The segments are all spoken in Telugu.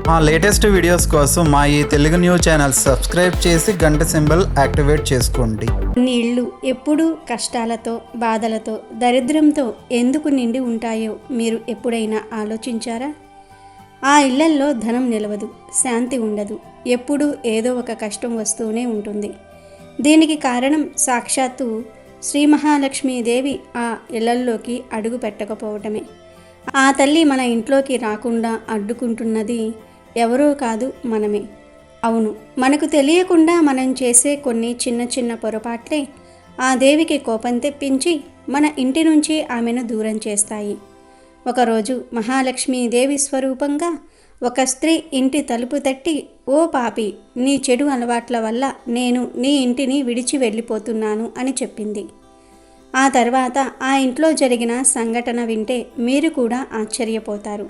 మా లేటెస్ట్ వీడియోస్ కోసం మా ఈ తెలుగు న్యూస్ ఛానల్ సబ్స్క్రైబ్ చేసి గంట సింబల్ యాక్టివేట్ చేసుకోండి. కొన్ని ఇళ్ళు ఎప్పుడూ కష్టాలతో, బాధలతో, దరిద్రంతో ఎందుకు నిండి ఉంటాయో మీరు ఎప్పుడైనా ఆలోచించారా? ఆ ఇళ్లల్లో ధనం నిలవదు, శాంతి ఉండదు, ఎప్పుడూ ఏదో ఒక కష్టం వస్తూనే ఉంటుంది. దీనికి కారణం సాక్షాత్తు శ్రీ మహాలక్ష్మీదేవి ఆ ఇళ్లల్లోకి అడుగు పెట్టకపోవటమే. ఆ తల్లి మన ఇంట్లోకి రాకుండా అడ్డుకుంటున్నది ఎవరో కాదు, మనమే. అవును, మనకు తెలియకుండా మనం చేసే కొన్ని చిన్న చిన్న పొరపాట్లే ఆ దేవికి కోపం తెప్పించి మన ఇంటి నుంచి ఆమెను దూరం చేస్తాయి. ఒకరోజు మహాలక్ష్మీదేవి స్వరూపంగా ఒక స్త్రీ ఇంటి తలుపు తట్టి, "ఓ పాపి, నీ చెడు అలవాట్ల వల్ల నేను నీ ఇంటిని విడిచి వెళ్ళిపోతున్నాను" అని చెప్పింది. ఆ తర్వాత ఆ ఇంట్లో జరిగిన సంఘటన వింటే మీరు కూడా ఆశ్చర్యపోతారు.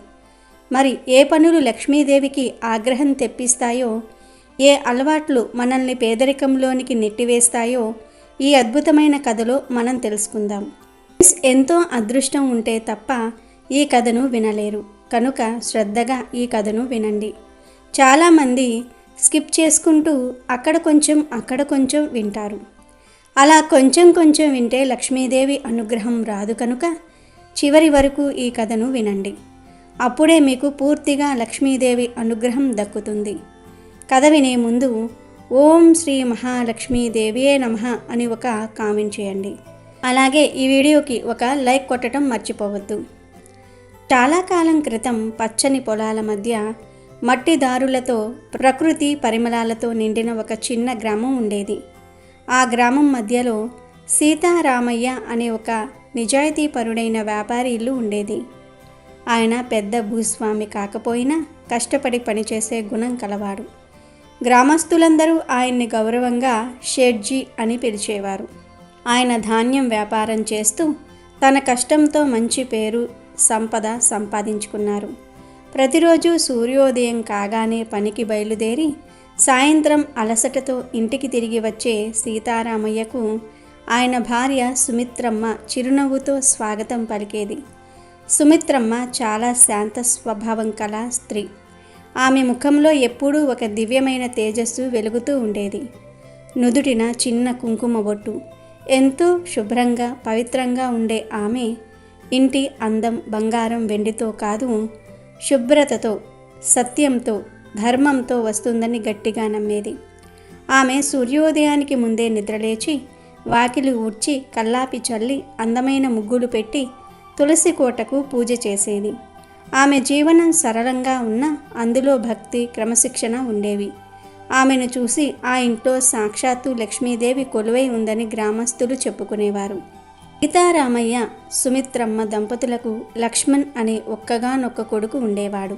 మరి ఏ పనులు లక్ష్మీదేవికి ఆగ్రహం తెప్పిస్తాయో, ఏ అలవాట్లు మనల్ని పేదరికంలోనికి నెట్టివేస్తాయో ఈ అద్భుతమైన కథలో మనం తెలుసుకుందాం. ఎంతో అదృష్టం ఉంటే తప్ప ఈ కథను వినలేరు, కనుక శ్రద్ధగా ఈ కథను వినండి. చాలామంది స్కిప్ చేసుకుంటూ అక్కడ కొంచెం వింటారు. అలా కొంచెం వింటే లక్ష్మీదేవి అనుగ్రహం రాదు, కనుక చివరి వరకు ఈ కథను వినండి. అప్పుడే మీకు పూర్తిగా లక్ష్మీదేవి అనుగ్రహం దక్కుతుంది. కథ వినే ముందు ఓం శ్రీ మహాలక్ష్మీదేవియే నమః అని ఒక కామెంట్ చేయండి. అలాగే ఈ వీడియోకి ఒక లైక్ కొట్టడం మర్చిపోవద్దు. చాలా కాలం క్రితం పచ్చని పొలాల మధ్య మట్టి దారులతో, ప్రకృతి పరిమళాలతో నిండిన ఒక చిన్న గ్రామం ఉండేది. ఆ గ్రామం మధ్యలో సీతారామయ్య అనే ఒక నిజాయితీపరుడైన వ్యాపారి ఇల్లు ఉండేది. ఆయన పెద్ద భూస్వామి కాకపోయినా కష్టపడి పనిచేసే గుణం కలవాడు. గ్రామస్తులందరూ ఆయన్ని గౌరవంగా షేట్జీ అని పిలిచేవారు. ఆయన ధాన్యం వ్యాపారం చేస్తూ తన కష్టంతో మంచి పేరు, సంపద సంపాదించుకున్నారు. ప్రతిరోజు సూర్యోదయం కాగానే పనికి బయలుదేరి సాయంత్రం అలసటతో ఇంటికి తిరిగి వచ్చే సీతారామయ్యకు ఆయన భార్య సుమిత్రమ్మ చిరునవ్వుతో స్వాగతం పలికేది. సుమిత్రమ్మ చాలా శాంత స్వభావం కల స్త్రీ. ఆమె ముఖంలో ఎప్పుడూ ఒక దివ్యమైన తేజస్సు వెలుగుతూ ఉండేది. నుదుటిన చిన్న కుంకుమ బొట్టు. ఎంతో శుభ్రంగా, పవిత్రంగా ఉండే ఆమె ఇంటి అందం బంగారం వెండితో కాదు, శుభ్రతతో, సత్యంతో, ధర్మంతో వస్తుందని గట్టిగా నమ్మేది. ఆమె సూర్యోదయానికి ముందే నిద్రలేచి వాకిలి ఊడ్చి కల్లాపి చల్లి అందమైన ముగ్గులు పెట్టి తులసి కోటకు పూజ చేసేది. ఆమె జీవనం సరళంగా ఉన్నా అందులో భక్తి, క్రమశిక్షణ ఉండేవి. ఆమెను చూసి ఆ ఇంట్లో సాక్షాత్తు లక్ష్మీదేవి కొలువై ఉందని గ్రామస్తులు చెప్పుకునేవారు. సీతారామయ్య, సుమిత్రమ్మ దంపతులకు లక్ష్మణ్ అనే ఒక్కగానొక్క కొడుకు ఉండేవాడు.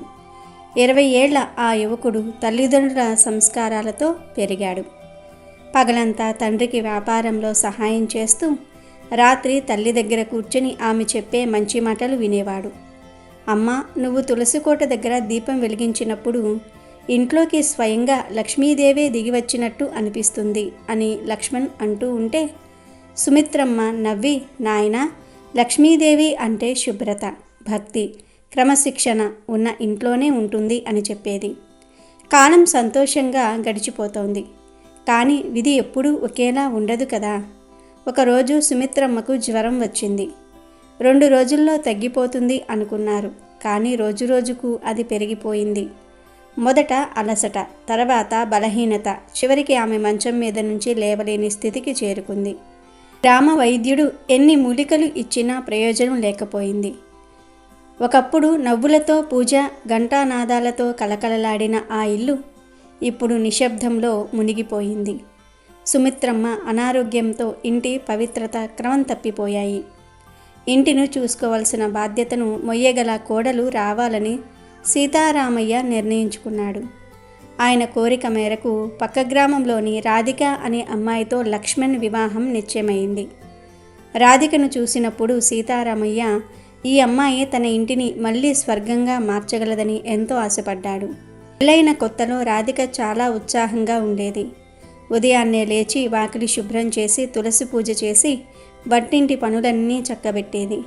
20 ఏళ్ల ఆ యువకుడు తల్లిదండ్రుల సంస్కారాలతో పెరిగాడు. పగలంతా తండ్రికి వ్యాపారంలో సహాయం చేస్తూ రాత్రి తల్లి దగ్గర కూర్చొని ఆమె చెప్పే మంచి మాటలు వినేవాడు. "అమ్మా, నువ్వు తులసికోట దగ్గర దీపం వెలిగించినప్పుడు ఇంట్లోకి స్వయంగా లక్ష్మీదేవే దిగివచ్చినట్టు అనిపిస్తుంది" అని లక్ష్మణ్ అంటూ ఉంటే సుమిత్రమ్మ నవ్వి, "నాయనా, లక్ష్మీదేవి అంటే శుభ్రత, భక్తి, క్రమశిక్షణ ఉన్న ఇంట్లోనే ఉంటుంది" అని చెప్పేది. కాలం సంతోషంగా గడిచిపోతోంది. కానీ విధి ఎప్పుడూ ఒకేలా ఉండదు కదా. ఒకరోజు సుమిత్రమ్మకు జ్వరం వచ్చింది. 2 రోజుల్లో తగ్గిపోతుంది అనుకున్నారు, కానీ రోజురోజుకు అది పెరిగిపోయింది. మొదట అలసట, తర్వాత బలహీనత, చివరికి ఆమె మంచం మీద నుంచి లేవలేని స్థితికి చేరుకుంది. గ్రామ వైద్యుడు ఎన్ని మూలికలు ఇచ్చినా ప్రయోజనం లేకపోయింది. ఒకప్పుడు నవ్వులతో పూజ, ఘంటానాదాలతో కలకలలాడిన ఆ ఇల్లు ఇప్పుడు నిశ్శబ్దంలో మునిగిపోయింది. సుమిత్రమ్మ అనారోగ్యంతో ఇంటి పవిత్రత, క్రమం తప్పిపోయాయి. ఇంటిని చూసుకోవాల్సిన బాధ్యతను మొయ్యగల కోడలు రావాలని సీతారామయ్య నిర్ణయించుకున్నాడు. ఆయన కోరిక మేరకు పక్క గ్రామంలోని రాధిక అనే అమ్మాయితో లక్ష్మణ్ వివాహం నిశ్చయమైంది. రాధికను చూసినప్పుడు సీతారామయ్య ఈ అమ్మాయి తన ఇంటిని మళ్ళీ స్వర్గంగా మార్చగలదని ఎంతో ఆశపడ్డాడు. పెళ్ళైన కొత్తలో రాధిక చాలా ఉత్సాహంగా ఉండేది. ఉదయాన్నే లేచి వాకిలి శుభ్రం చేసి తులసి పూజ చేసి వంటింటి పనులన్నీ చక్కబెట్టేది.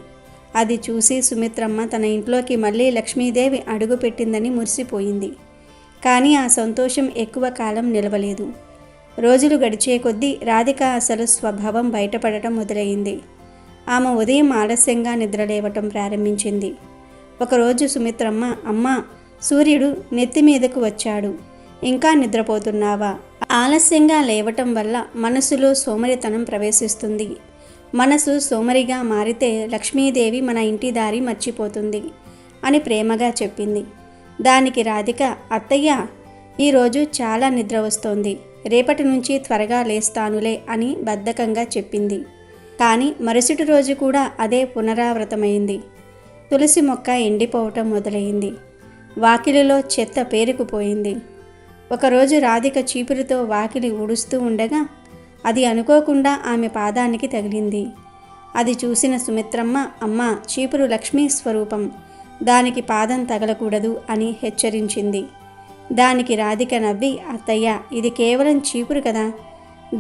అది చూసి సుమిత్రమ్మ తన ఇంట్లోకి మళ్ళీ లక్ష్మీదేవి అడుగుపెట్టిందని మురిసిపోయింది. కానీ ఆ సంతోషం ఎక్కువ కాలం నిలవలేదు. రోజులు గడిచే కొద్దీ రాధిక అసలు స్వభావం బయటపడటం మొదలైంది. ఆమె ఉదయం ఆలస్యంగా నిద్రలేవటం ప్రారంభించింది. ఒకరోజు సుమిత్రమ్మ, అమ్మా, సూర్యుడు నెత్తి మీదకు వచ్చాడు, ఇంకా నిద్రపోతున్నావా? ఆలస్యంగా లేవటం వల్ల మనసులో సోమరితనం ప్రవేశిస్తుంది. మనసు సోమరిగా మారితే లక్ష్మీదేవి మన ఇంటి దారి మర్చిపోతుంది అని ప్రేమగా చెప్పింది. దానికి రాధిక, అత్తయ్య, ఈరోజు చాలా నిద్ర వస్తోంది, రేపటి నుంచి త్వరగా లేస్తానులే అని బద్ధకంగా చెప్పింది. కానీ మరుసటి రోజు కూడా అదే పునరావృతమైంది. తులసి మొక్క ఎండిపోవటం మొదలైంది. వాకిలిలో చెత్త పేరుకుపోయింది. ఒకరోజు రాధిక చీపురుతో వాకిలి ఊడుస్తూ ఉండగా అది అనుకోకుండా ఆమె పాదానికి తగిలింది. అది చూసిన సుమిత్రమ్మ, అమ్మ, చీపురు లక్ష్మీ స్వరూపం, దానికి పాదం తగలకూడదు అని హెచ్చరించింది. దానికి రాధిక నవ్వి, అత్తయ్య, ఇది కేవలం చీపురు కదా,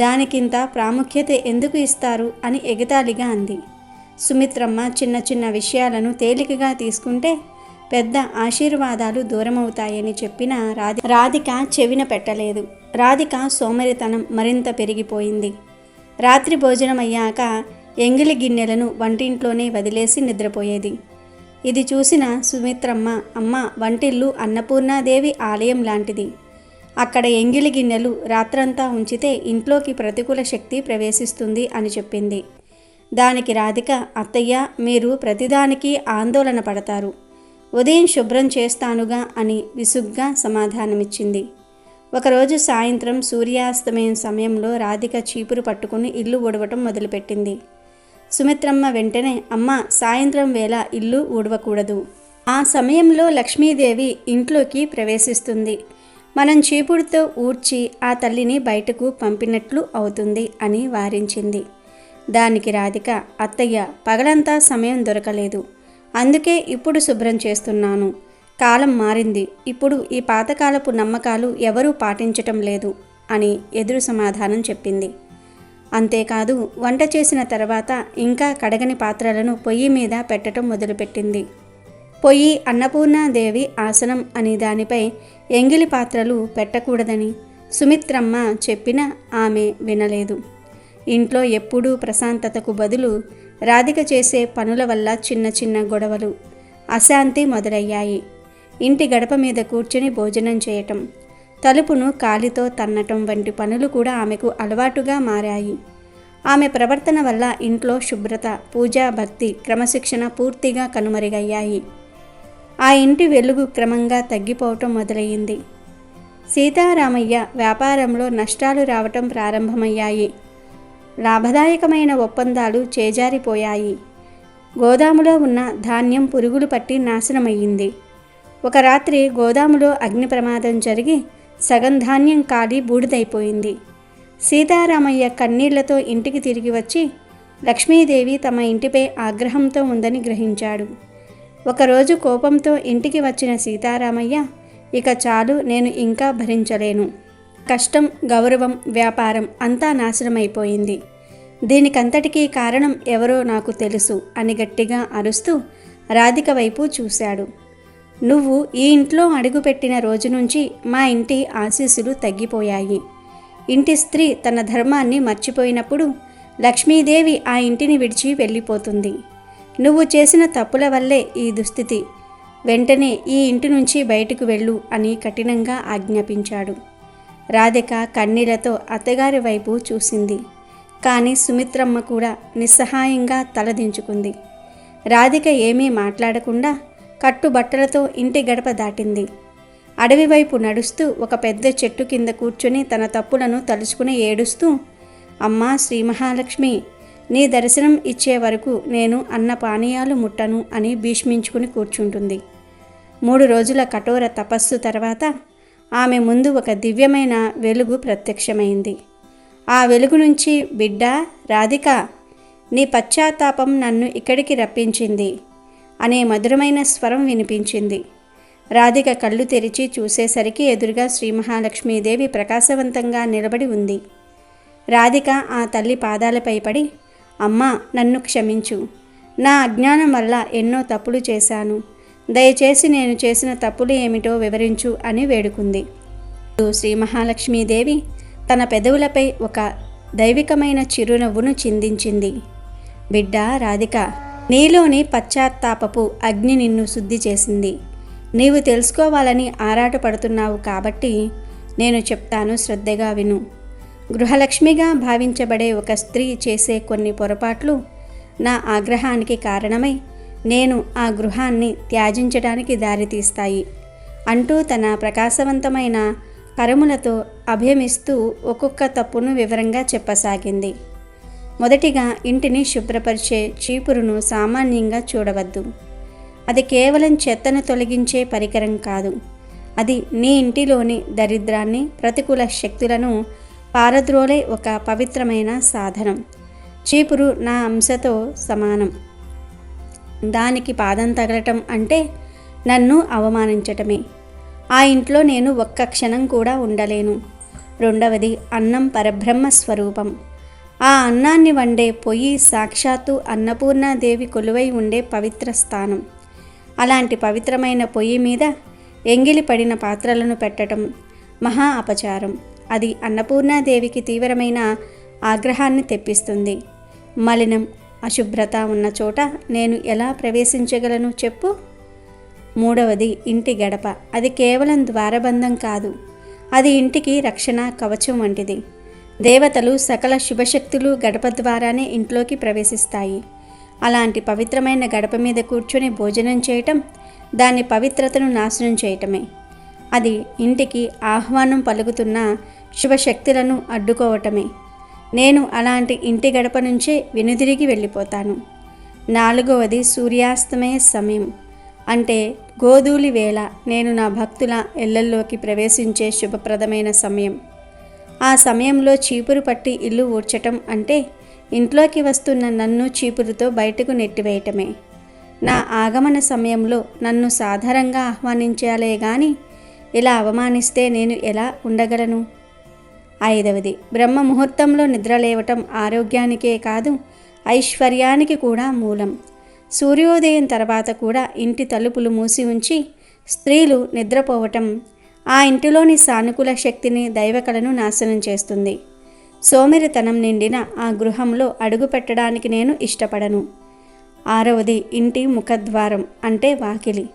దానికింత ప్రాముఖ్యత ఎందుకు ఇస్తారు అని ఎగతాళిగా అంది. సుమిత్రమ్మ చిన్న చిన్న విషయాలను తేలికగా తీసుకుంటే పెద్ద ఆశీర్వాదాలు దూరమవుతాయని చెప్పిన రాధిక చెవిన పెట్టలేదు. రాధిక సోమరితనం మరింత పెరిగిపోయింది. రాత్రి భోజనం అయ్యాక ఎంగిలి గిన్నెలను వంటింట్లోనే వదిలేసి నిద్రపోయేది. ఇది చూసిన సుమిత్రమ్మ, అమ్మ, వంటిల్లు అన్నపూర్ణాదేవి ఆలయం లాంటిది, అక్కడ ఎంగిలి గిన్నెలు రాత్రంతా ఉంచితే ఇంట్లోకి ప్రతికూల శక్తి ప్రవేశిస్తుంది అని చెప్పింది. దానికి రాధిక, అత్తయ్య, మీరు ప్రతిదానికి ఆందోళన పడతారు, ఉదయం శుభ్రం చేస్తానుగా అని విసుగ్గా సమాధానమిచ్చింది. ఒకరోజు సాయంత్రం సూర్యాస్తమయం సమయంలో రాధిక చీపురు పట్టుకుని ఇల్లు ఊడవటం మొదలుపెట్టింది. సుమిత్రమ్మ వెంటనే, అమ్మ, సాయంత్రం వేళ ఇల్లు ఊడవకూడదు, ఆ సమయంలో లక్ష్మీదేవి ఇంట్లోకి ప్రవేశిస్తుంది, మనం చీపురుతో ఊడ్చి ఆ తల్లిని బయటకు పంపినట్లు అవుతుంది అని వారించింది. దానికి రాధిక, అత్తయ్య, పగలంతా సమయం దొరకలేదు, అందుకే ఇప్పుడు శుభ్రం చేస్తున్నాను, కాలం మారింది, ఇప్పుడు ఈ పాతకాలపు నమ్మకాలు ఎవరూ పాటించటం లేదు అని ఎదురు సమాధానం చెప్పింది. అంతేకాదు, వంట చేసిన తర్వాత ఇంకా కడగని పాత్రలను పొయ్యి మీద పెట్టడం మొదలుపెట్టింది. పొయ్యి అన్నపూర్ణాదేవి ఆసనం అని దానిపై ఎంగిలి పాత్రలు పెట్టకూడదని సుమిత్రమ్మ చెప్పినా ఆమె వినలేదు. ఇంట్లో ఎప్పుడూ ప్రశాంతతకు బదులు రాధిక చేసే పనుల వల్ల చిన్న చిన్న గొడవలు, అశాంతి మొదలయ్యాయి. ఇంటి గడప మీద కూర్చుని భోజనం చేయటం, తలుపును కాలితో తన్నటం వంటి పనులు కూడా ఆమెకు అలవాటుగా మారాయి. ఆమె ప్రవర్తన వల్ల ఇంట్లో శుభ్రత, పూజా, భక్తి, క్రమశిక్షణ పూర్తిగా కనుమరుగయ్యాయి. ఆ ఇంటి వెలుగు క్రమంగా తగ్గిపోవటం మొదలయ్యింది. సీతారామయ్య వ్యాపారంలో నష్టాలు రావటం ప్రారంభమయ్యాయి. లాభదాయకమైన ఒప్పందాలు చేజారిపోయాయి. గోదాములో ఉన్న ధాన్యం పురుగులు పట్టి నాశనమయ్యింది. ఒక రాత్రి గోదాములో అగ్ని ప్రమాదం జరిగి సగం ధాన్యం కాలి బూడిదైపోయింది. సీతారామయ్య కన్నీళ్లతో ఇంటికి తిరిగి వచ్చి లక్ష్మీదేవి తమ ఇంటిపై ఆగ్రహంతో ఉందని గ్రహించాడు. ఒకరోజు కోపంతో ఇంటికి వచ్చిన సీతారామయ్య, ఇక చాలు, నేను ఇంకా భరించలేను, కష్టం, గౌరవం, వ్యాపారం అంతా నాశనమైపోయింది, దీనికంతటికీ కారణం ఎవరో నాకు తెలుసు అని గట్టిగా అరుస్తూ రాధిక వైపు చూశాడు. నువ్వు ఈ ఇంట్లో అడుగుపెట్టిన రోజు నుంచి మా ఇంటి ఆశీస్సులు తగ్గిపోయాయి. ఇంటి స్త్రీ తన ధర్మాన్ని మర్చిపోయినప్పుడు లక్ష్మీదేవి ఆ ఇంటిని విడిచి వెళ్ళిపోతుంది. నువ్వు చేసిన తప్పుల వల్లే ఈ దుస్థితి, వెంటనే ఈ ఇంటి నుంచి బయటకు వెళ్ళు అని కఠినంగా ఆజ్ఞాపించాడు. రాధిక కన్నీళ్లతో అత్తగారి వైపు చూసింది. కానీ సుమిత్రమ్మ కూడా నిస్సహాయంగా తలదించుకుంది. రాధిక ఏమీ మాట్లాడకుండా కట్టుబట్టలతో ఇంటి గడప దాటింది. అడవి వైపు నడుస్తూ ఒక పెద్ద చెట్టు కింద కూర్చుని తన తప్పులను తలుచుకుని ఏడుస్తూ, అమ్మా శ్రీ మహాలక్ష్మి, నీ దర్శనం ఇచ్చే వరకు నేను అన్న పానీయాలు ముట్టను అని భీష్మించుకుని కూర్చుంటుంది. 3 రోజుల కఠోర తపస్సు తర్వాత ఆమె ముందు ఒక దివ్యమైన వెలుగు ప్రత్యక్షమైంది. ఆ వెలుగు నుంచి, బిడ్డా రాధిక, నీ పశ్చాత్తాపం నన్ను ఇక్కడికి రప్పించింది అనే మధురమైన స్వరం వినిపించింది. రాధిక కళ్ళు తెరిచి చూసేసరికి ఎదురుగా శ్రీ మహాలక్ష్మీదేవి ప్రకాశవంతంగా నిలబడి ఉంది. రాధిక ఆ తల్లి పాదాలపై పడి, అమ్మా, నన్ను క్షమించు, నా అజ్ఞానం వల్ల ఎన్నో తప్పులు చేశాను, దయచేసి నేను చేసిన తప్పులు ఏమిటో వివరించు అని వేడుకుంది. శ్రీ మహాలక్ష్మీదేవి తన పెదవులపై ఒక దైవికమైన చిరునవ్వును చిందించింది. బిడ్డ రాధిక, నీలోని పశ్చాత్తాపపు అగ్ని నిన్ను శుద్ధి చేసింది. నీవు తెలుసుకోవాలని ఆరాటపడుతున్నావు కాబట్టి నేను చెప్తాను, శ్రద్ధగా విను. గృహలక్ష్మిగా భావించబడే ఒక స్త్రీ చేసే కొన్ని పొరపాట్లు నా ఆగ్రహానికి కారణమై నేను ఆ గృహాన్ని త్యజించడానికి దారితీస్తాయి అంటూ తన ప్రకాశవంతమైన కరములతో అభయమిస్తూ ఒక్కొక్క తప్పును వివరంగా చెప్పసాగింది. మొదటిగా, ఇంటిని శుభ్రపరిచే చీపురును సామాన్యంగా చూడవద్దు. అది కేవలం చెత్తను తొలగించే పరికరం కాదు. అది నీ ఇంటిలోని దరిద్రాన్ని, ప్రతికూల శక్తులను పారద్రోలే ఒక పవిత్రమైన సాధనం. చీపురు నా అంశతో సమానం. దానికి పాదం తగలటం అంటే నన్ను అవమానించటమే. ఆ ఇంట్లో నేను ఒక్క క్షణం కూడా ఉండలేను. రెండవది, అన్నం పరబ్రహ్మ స్వరూపం. ఆ అన్నాన్ని వండే పొయ్యి సాక్షాత్తు అన్నపూర్ణాదేవి కొలువై ఉండే పవిత్ర స్థానం. అలాంటి పవిత్రమైన పొయ్యి మీద ఎంగిలి పడిన పాత్రలను పెట్టడం మహా అపచారం. అది అన్నపూర్ణాదేవికి తీవ్రమైన ఆగ్రహాన్ని తెప్పిస్తుంది. మలినం, అశుభ్రత ఉన్న చోట నేను ఎలా ప్రవేశించగలను చెప్పు? మూడవది, ఇంటి గడప. అది కేవలం ద్వారబంధం కాదు, అది ఇంటికి రక్షణ కవచం వంటిది. దేవతలు, సకల శుభశక్తులు గడప ద్వారానే ఇంట్లోకి ప్రవేశిస్తాయి. అలాంటి పవిత్రమైన గడప మీద కూర్చొని భోజనం చేయటం దాని పవిత్రతను నాశనం చేయటమే. అది ఇంటికి ఆహ్వానం పలుకుతున్న శుభశక్తులను అడ్డుకోవటమే. నేను అలాంటి ఇంటి గడప నుంచే వెనుదిరిగి వెళ్ళిపోతాను. నాలుగవది, సూర్యాస్తమయ సమయం అంటే గోధూళి వేళ నేను నా భక్తుల ఇళ్లల్లోకి ప్రవేశించే శుభప్రదమైన సమయం. ఆ సమయంలో చీపురు పట్టి ఇల్లు ఊడ్చటం అంటే ఇంట్లోకి వస్తున్న నన్ను చీపురుతో బయటకు నెట్టివేయటమే. నా ఆగమన సమయంలో నన్ను సాధారణంగా ఆహ్వానించాలే గాని ఇలా అవమానిస్తే నేను ఎలా ఉండగలను? ఐదవది, బ్రహ్మ ముహూర్తంలో నిద్రలేవటం ఆరోగ్యానికే కాదు, ఐశ్వర్యానికి కూడా మూలం. సూర్యోదయం తర్వాత కూడా ఇంటి తలుపులు మూసి ఉంచి స్త్రీలు నిద్రపోవటం ఆ ఇంటిలోని సానుకూల శక్తిని, దైవకళను నాశనం చేస్తుంది. సోమరితనం నిండిన ఆ గృహంలో అడుగు పెట్టడానికి నేను ఇష్టపడను. ఆరవది, ఇంటి ముఖద్వారం అంటే వాకిలి.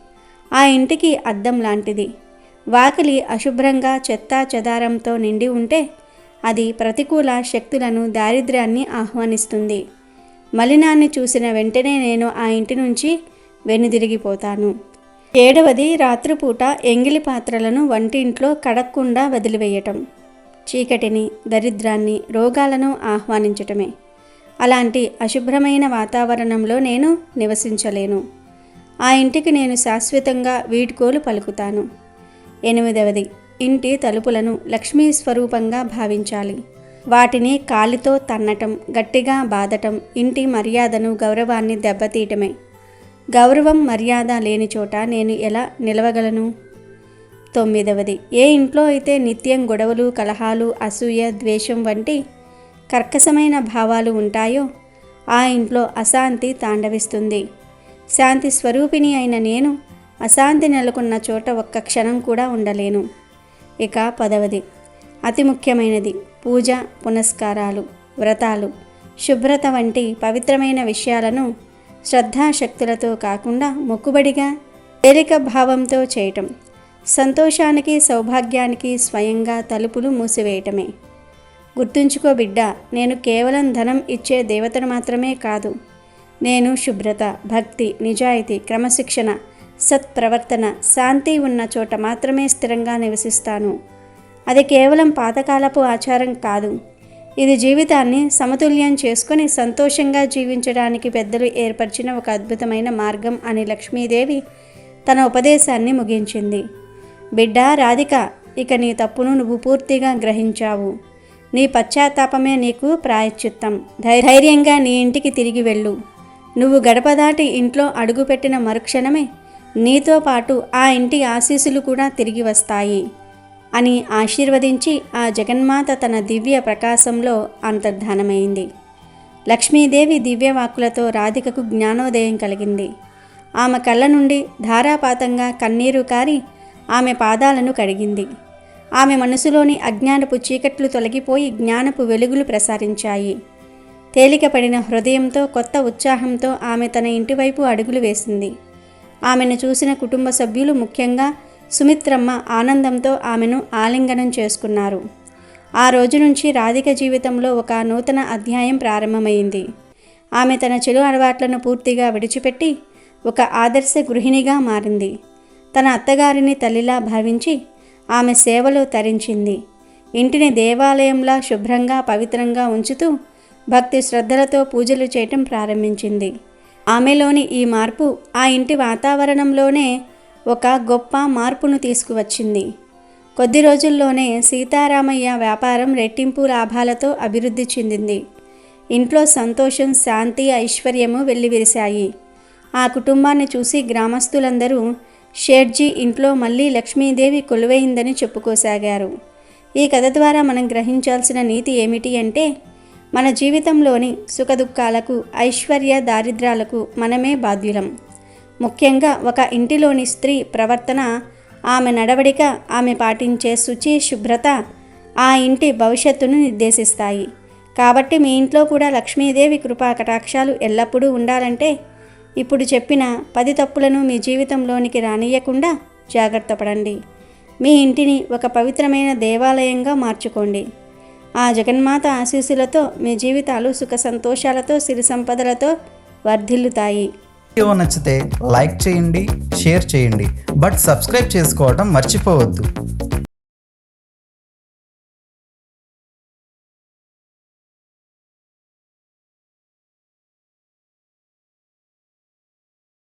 ఆ ఇంటికి అద్దం లాంటిది. వాకిలి అశుభ్రంగా చెత్తా చెదారంతో నిండి ఉంటే అది ప్రతికూల శక్తులను, దారిద్ర్యాన్ని ఆహ్వానిస్తుంది. మలినాన్ని చూసిన వెంటనే నేను ఆ ఇంటి నుంచి వెనుదిరిగిపోతాను. ఏడవది, రాత్రిపూట ఎంగిలి పాత్రలను వంటింట్లో కడక్కుండా వదిలివేయటం చీకటిని, దరిద్రాన్ని, రోగాలను ఆహ్వానించటమే. అలాంటి అశుభ్రమైన వాతావరణంలో నేను నివసించలేను. ఆ ఇంటికి నేను శాశ్వతంగా వీడ్కోలు పలుకుతాను. ఎనిమిదవది, ఇంటి తలుపులను లక్ష్మీ స్వరూపంగా భావించాలి. వాటిని కాలితో తన్నటం, గట్టిగా బాదటం ఇంటి మర్యాదను, గౌరవాన్ని దెబ్బతీయటమే. గౌరవం, మర్యాద లేని చోట నేను ఎలా నిలవగలను? తొమ్మిదవది, ఏ ఇంట్లో అయితే నిత్యం గొడవలు, కలహాలు, అసూయ, ద్వేషం వంటి కర్కశమైన భావాలు ఉంటాయో ఆ ఇంట్లో అశాంతి తాండవిస్తుంది. శాంతి స్వరూపిణి అయిన నేను అశాంతి నెలకొన్న చోట ఒక్క క్షణం కూడా ఉండలేను. ఇక 10వది, అతి ముఖ్యమైనది, పూజ, పునస్కారాలు, వ్రతాలు, శుభ్రత వంటి పవిత్రమైన విషయాలను శ్రద్ధాశక్తులతో కాకుండా మొక్కుబడిగా, తేలిక భావంతో చేయటం. సంతోషానికి, సౌభాగ్యానికి స్వయంగా తలుపులు మూసివేయటమే. గుర్తుంచుకో బిడ్డ, నేను కేవలం ధనం ఇచ్చే దేవతను మాత్రమే కాదు. నేను శుభ్రత, భక్తి, నిజాయితీ, క్రమశిక్షణ, సత్ప్రవర్తన, శాంతి ఉన్న చోట మాత్రమే స్థిరంగా నివసిస్తాను. అది కేవలం పాతకాలపు ఆచారం కాదు. ఇది జీవితాన్ని సమతుల్యం చేసుకొని సంతోషంగా జీవించడానికి పెద్దలు ఏర్పరిచిన ఒక అద్భుతమైన మార్గం అని లక్ష్మీదేవి తన ఉపదేశాన్ని ముగించింది. బిడ్డ రాధిక, ఇక నీ తప్పును నువ్వు పూర్తిగా గ్రహించావు. నీ పశ్చాత్తాపమే నీకు ప్రాయశ్చిత్తం. ధైర్యంగా నీ ఇంటికి తిరిగి వెళ్ళు. నువ్వు గడప దాటి ఇంట్లో అడుగుపెట్టిన మరుక్షణమే నీతో పాటు ఆ ఇంటి ఆశీస్సులు కూడా తిరిగి వస్తాయి అని ఆశీర్వదించి ఆ జగన్మాత తన దివ్య ప్రకాశంలో అంతర్ధానమైంది. లక్ష్మీదేవి దివ్యవాక్కులతో రాధికకు జ్ఞానోదయం కలిగింది. ఆమె కళ్ళ నుండి ధారాపాతంగా కన్నీరు కారి ఆమె పాదాలను కడిగింది. ఆమె మనసులోని అజ్ఞానపు చీకట్లు తొలగిపోయి జ్ఞానపు వెలుగులు ప్రసారించాయి. తేలికపడిన హృదయంతో, కొత్త ఉత్సాహంతో ఆమె తన ఇంటివైపు అడుగులు వేసింది. ఆమెను చూసిన కుటుంబ సభ్యులు, ముఖ్యంగా సుమిత్రమ్మ ఆనందంతో ఆమెను ఆలింగనం చేసుకున్నారు. ఆ రోజు నుంచి రాధిక జీవితంలో ఒక నూతన అధ్యాయం ప్రారంభమైంది. ఆమె తన చెడు అలవాట్లను పూర్తిగా విడిచిపెట్టి ఒక ఆదర్శ గృహిణిగా మారింది. తన అత్తగారిని తల్లిలా భావించి ఆమె సేవలో తరించింది. ఇంటిని దేవాలయంలా శుభ్రంగా, పవిత్రంగా ఉంచుతూ భక్తి శ్రద్ధలతో పూజలు చేయటం ప్రారంభించింది. ఆమెలోని ఈ మార్పు ఆ ఇంటి వాతావరణంలోనే ఒక గొప్ప మార్పును తీసుకువచ్చింది. కొద్ది రోజుల్లోనే సీతారామయ్య వ్యాపారం రెట్టింపు లాభాలతో అభివృద్ధి చెందింది. ఇంట్లో సంతోషం, శాంతి, ఐశ్వర్యము వెల్లివిరిశాయి. ఆ కుటుంబాన్ని చూసి గ్రామస్తులందరూ షేట్జీ ఇంట్లో మళ్ళీ లక్ష్మీదేవి కొలువైందని చెప్పుకోసాగారు. ఈ కథ ద్వారా మనం గ్రహించాల్సిన నీతి ఏమిటి అంటే, మన జీవితంలోని సుఖదుఖాలకు, ఐశ్వర్య దారిద్ర్యాలకు మనమే బాధ్యులం. ముఖ్యంగా ఒక ఇంటిలోని స్త్రీ ప్రవర్తన, ఆమె నడవడిక, ఆమె పాటించే శుచి, శుభ్రత ఆ ఇంటి భవిష్యత్తును నిర్దేశిస్తాయి. కాబట్టి మీ ఇంట్లో కూడా లక్ష్మీదేవి కృపా కటాక్షాలు ఎల్లప్పుడూ ఉండాలంటే ఇప్పుడు చెప్పిన 10 తప్పులను మీ జీవితంలోనికి రానియకుండా జాగ్రత్త పడండి. మీ ఇంటిని ఒక పవిత్రమైన దేవాలయంగా మార్చుకోండి. ఆ జగన్మాత ఆశీస్సులతో మీ జీవితాలు సుఖ సంతోషాలతో, సిరి సంపదలతో వర్ధిల్లుతాయి. వీడియో నచ్చితే లైక్ చేయండి, షేర్ చేయండి, బట్ సబ్స్క్రైబ్ చేసుకోవడం మర్చిపోవద్దు.